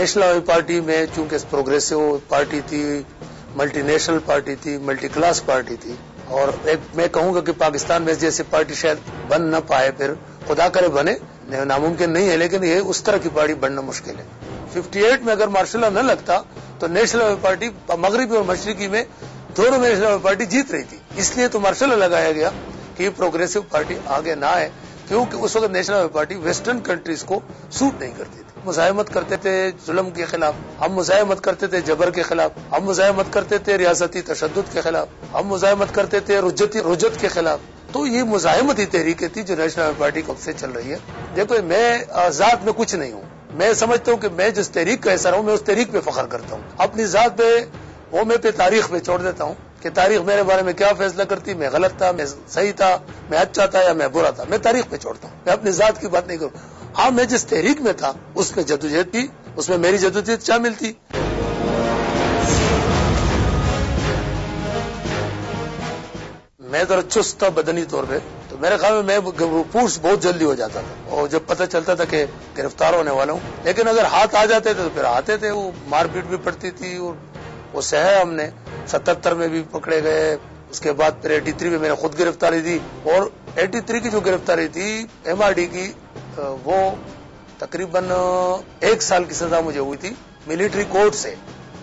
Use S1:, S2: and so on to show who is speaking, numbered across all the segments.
S1: National party में चूंकि progressive party थी, मल्टी नेशनल पार्टी थी, मल्टी क्लास पार्टी थी, और एक मैं कहूंगा कि पाकिस्तान में जैसे पार्टी शायद बन न पाए, फिर खुदा करे बने, नामुमकिन नहीं है, लेकिन ये उस तरह की पार्टी बनना मुश्किल है। 58 में अगर मार्शल न लगता तो नेशनल पार्टी मगरबी और मशरकी में दोनों में नेशनल पार्टी जीत रही थी। इसलिए तो मार्शल लगाया गया कि प्रोग्रेसिव पार्टी आगे ना आए, क्योंकि उस वक्त नेशनल पार्टी वेस्टर्न कंट्रीज को सूट नहीं करती थी। मुजाहिमत करते थे जुल्म के खिलाफ, हम मुजाहिमत करते थे जबर के खिलाफ, हम मुजाहिमत करते थे रियासती तशद्दुद के खिलाफ, हम मुजाहिमत करते थे रुजत के खिलाफ। तो ये मुजाहिमती तहरीकें थी जो नेशनल पार्टी कब से चल रही है। देखो, मैं जात में कुछ नहीं हूँ, मैं समझता हूँ कि मैं जिस तहरीक का हिस्सा हूँ मैं उस तहरीक पे फख्र करता हूँ। अपनी जात पे वो मैं पे तारीख पे छोड़ देता हूँ कि तारीख मेरे बारे में क्या फैसला करती, मैं गलत था, मैं सही था, मैं अच्छा था या मैं बुरा था, मैं तारीख पे छोड़ता हूँ, मैं अपनी जात की बात नहीं करूँ। हाँ, मैं जिस तहरीक में था उसमें जदोजहद थी, उसमें मेरी जदोजहद शामिल थी। मैं तो चुस्त था बदनी तौर पे, तो मेरे ख्याल में मैं पुश बहुत जल्दी हो जाता था, और जब पता चलता था कि गिरफ्तार होने वाला हूँ, लेकिन अगर हाथ आ जाते थे तो फिर आते थे, वो मारपीट भी पड़ती थी, और वो सहे हमने 77 में भी पकड़े गए, उसके बाद फिर 83 में मैंने खुद गिरफ्तारी दी, और 83 की जो गिरफ्तारी थी MRD की, वो तकरीबन 1 साल की सजा मुझे हुई थी मिलिट्री कोर्ट से।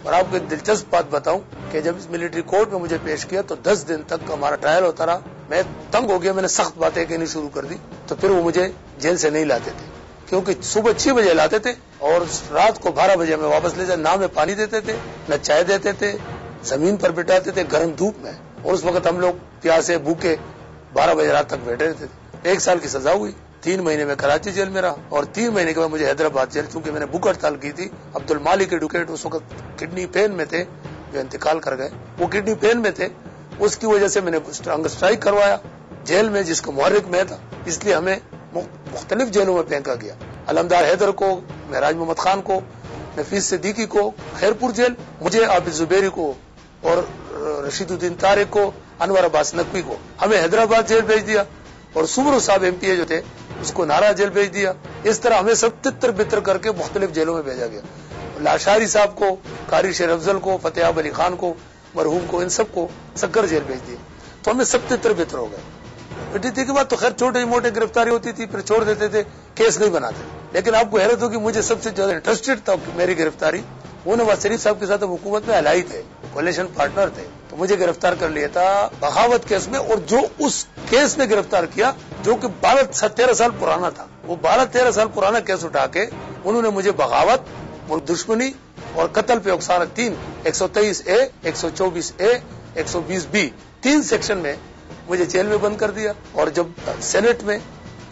S1: और आपको एक दिलचस्प बात बताऊं कि जब इस मिलिट्री कोर्ट में मुझे पेश किया तो 10 दिन तक हमारा ट्रायल होता रहा। मैं तंग हो गया, मैंने सख्त बातें कहनी शुरू कर दी, तो फिर वो मुझे जेल से नहीं लाते थे, क्योंकि सुबह 6 बजे लाते थे और रात को 12 बजे में वापस ले जाए। ना में पानी देते थे, न चाय देते थे, जमीन पर बिठाते थे गर्म धूप में, और उस वक्त हम लोग प्यासे भूखे 12 बजे रात तक बैठे रहते थे। 1 साल की सजा हुई, 3 महीने में कराची जेल में रहा, और 3 महीने के बाद मुझे हैदराबाद जेल, चूंकि मैंने भूख हड़ताल की थी। अब्दुल मालिक एडवोकेट उस वक्त किडनी पेन में थे, जो इंतकाल कर गए, वो किडनी पेन में थे, उसकी वजह से मैंने स्ट्राइक करवाया जेल में, जिसका मुहर्रिक मैं था, इसलिए हमें मुख्तलिफ जेलों में फेंका गया। अलमदार हैदर को, महराज मोहम्मद खान को, नफीस सिद्दीकी को खैरपुर जेल, मुझे आबिद जुबैरी को और रशीदुद्दीन तारिक को, अनवर अब्बास नकवी को हमें हैदराबाद जेल भेज दिया, और सुमरू साहब MPA जो थे उसको नारा जेल भेज दिया। इस तरह हमें सब तितर बितर करके मुख्तलिफ जेलों में भेजा गया। लाशारी साहब को, कारी शेर अफजल को, फतेहाब अली खान को, मरहूम को, इन सबको सक्कर जेल भेज दिया। तो हमें सब तितर बितर हो गए। 83 के बाद तो खैर छोटे मोटे गिरफ्तारी होती थी, फिर छोड़ देते थे, केस नहीं बनाते। लेकिन आपको हैरत होगी, मुझे सबसे ज्यादा इंटरेस्टेड था मेरी गिरफ्तारी, वो नवाज शरीफ साहब के साथ हुकूमत में अलाई थे, कोलिशन पार्टनर थे, तो मुझे गिरफ्तार कर लिया था बगावत केस में। और जो उस केस में गिरफ्तार किया जो कि 12-13 साल पुराना था, वो 12-13 साल पुराना केस उठा के उन्होंने मुझे बगावत, मुल्क दुश्मनी और कत्ल पे उकसाना 123A, 124A, 120B 3 सेक्शन में मुझे जेल में बंद कर दिया। और जब सेनेट में,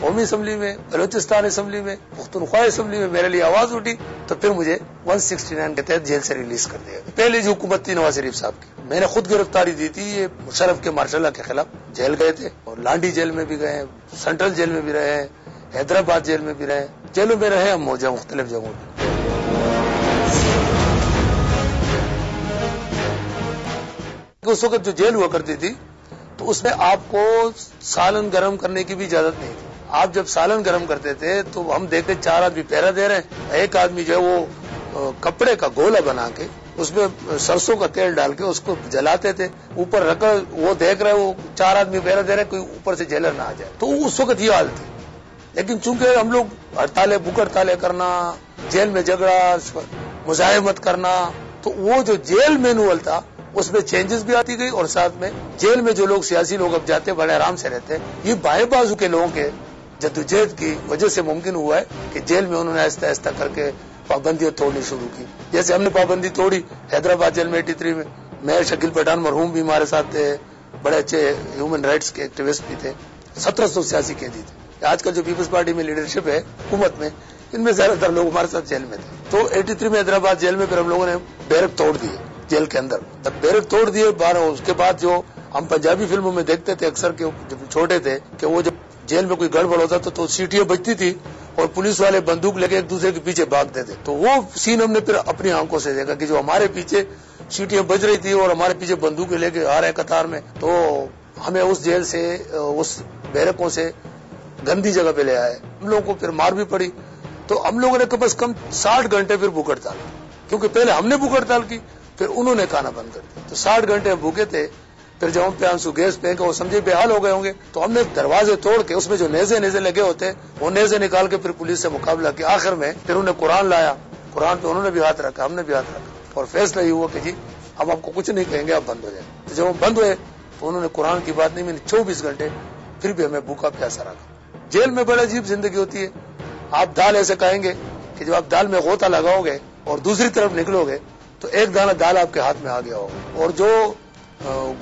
S1: कौमी असम्बली में, बलोचिस्तान असम्बली में, पुख्तनख्वा असम्बली में मेरे लिए आवाज उठी, तो फिर मुझे 169 के तहत जेल से रिलीज कर दिया। पहले जो हुकूमत थी नवाज शरीफ साहब की, मैंने खुद गिरफ्तारी दी थी, ये मुशर्रफ के मार्शल के खिलाफ जेल गए थे, और लांडी जेल में भी गए, सेंट्रल जेल में भी रहे, हैदराबाद जेल में भी रहे, जेलों में रहे हम मौजा मुख्तलिफ जगहों पर। उस वक्त जो जेल हुआ करती थी तो उसमें आपको सालन गर्म करने की भी इजाजत नहीं थी। आप जब सालन गर्म करते थे तो हम देखते 4 आदमी पहरा दे रहे हैं, एक आदमी जो है वो कपड़े का गोला बना के उसमें सरसों का तेल डाल के उसको जलाते थे, ऊपर रखकर वो देख रहे, वो 4 आदमी पहरा दे रहे, कोई ऊपर से जेलर ना आ जाए। तो उस वक्त ये हाल थी। लेकिन चूंकि हम लोग हड़तालें, भूख हड़तालें करना, जेल में झगड़ा, मुजाहिमत करना, तो वो जो जेल मैनुअल था उसमें चेंजेस भी आती गई, और साथ में जेल में जो लोग सियासी लोग अब जाते बड़े आराम से रहते हैं। ये बाएं बाजू के लोगों के जद्दोजहद की वजह से मुमकिन हुआ है कि जेल में उन्होंने आहिस्ता आहिस्ता करके पाबंदियां तोड़नी शुरू की। जैसे हमने पाबंदी तोड़ी हैदराबाद जेल में 83 में, मैं शकील पठान मरहूम भी हमारे साथ थे, बड़े अच्छे ह्यूमन राइट्स के एक्टिविस्ट भी थे, 1700 सियासी कैदी थे। आजकल जो पीपल्स पार्टी में लीडरशिप है हुकूमत में, इनमें ज्यादातर लोग हमारे साथ जेल में थे। तो 83 में हैदराबाद जेल में फिर हम लोगों ने बैरक तोड़ दिए जेल के अंदर। तब बैरक तोड़ दिए 12, उसके बाद जो हम पंजाबी फिल्मों में देखते थे अक्सर के, जब छोटे थे, कि वो जब जेल में कोई गड़बड़ होता तो सीटियां बजती थी और पुलिस वाले बंदूक लेके एक दूसरे के पीछे भागते थे। तो वो सीन हमने फिर अपनी आंखों से देखा कि जो हमारे पीछे सीटियां बज रही थी और हमारे पीछे बंदूक लेके आ रहे कतार में, तो हमें उस जेल से, उस बैरकों से गंदी जगह पे ले आए। हम लोगों को फिर मार भी पड़ी, تو ہم لوگوں نے کم از کم 60 گھنٹے پھر بھوک ہڑتال کی، کیونکہ پہلے ہم نے بھوک ہڑتال کی، پھر انہوں نے کھانا بند کر دیا، تو 60 گھنٹے ہم بھوکے تھے۔ پھر جب ہم پہ آنسو گیس پھینکا، وہ سمجھے بے حال ہو گئے ہوں گے، تو ہم نے دروازے توڑ کے اس میں جو نیزے لگے ہوتے وہ نیزے نکال کے پھر پولیس سے مقابلہ کیا۔ آخر میں پھر انہیں قرآن لایا، قرآن پہ انہوں نے بھی ہاتھ رکھا، ہم نے بھی ہاتھ رکھا، اور فیصلہ یہ ہوا کہ جی ہم آپ کو کچھ نہیں کہیں گے، آپ بند ہو جائیں۔ تو جب ہم بند ہوئے تو انہوں نے قرآن کی بات نہیں مانی، 24 گھنٹے پھر بھی ہمیں بھوکا پیاسا رکھا۔ جیل میں بڑا عجیب زندگی ہوتی ہے۔ آپ دال ایسے کہیں گے کہ جب آپ دال میں غوطہ لگاؤ گے اور دوسری طرف نکلو گے تو ایک دانہ دال آپ کے ہاتھ میں آ گیا ہوگا، اور جو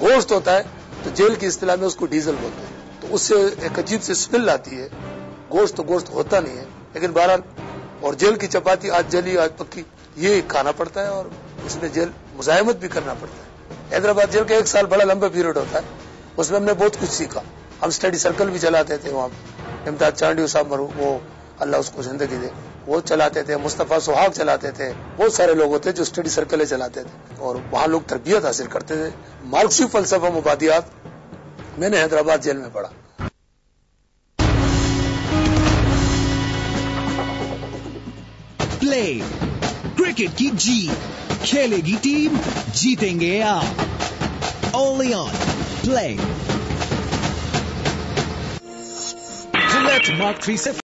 S1: گوشت ہوتا ہے تو جیل کی اصطلاح میں اس کو ڈیزل بولتے ہیں، تو اس سے ایک عجیب سی اسمیل آتی ہے۔ گوشت تو گوشت ہوتا نہیں ہے، لیکن بہرحال، اور جیل کی چپاتی آج جلی آج پکی، یہ کھانا پڑتا ہے، اور اس میں جیل مزاحمت بھی کرنا پڑتا ہے۔ حیدرآباد جیل کا 1 سال بڑا لمبا پیریڈ ہوتا ہے، اس میں ہم نے بہت کچھ سیکھا۔ ہم اسٹڈی سرکل بھی چلاتے تھے وہاں، امداد چانڈیو صاحب وہ اللہ اس کو زندگی دے، وہ چلاتے تھے، مصطفیٰ سہاگ چلاتے تھے، بہت سارے لوگ ہوتے جو اسٹڈی سرکلیں چلاتے تھے، اور وہاں لوگ تربیت حاصل کرتے تھے۔ مارکسی فلسفہ مبادیات میں نے حیدرآباد جیل میں پڑھا۔
S2: پلے کرکٹ کی جیت، کھیلے گی ٹیم، جیتیں گے آپ۔ Only on play. Gillette Mark 3 سے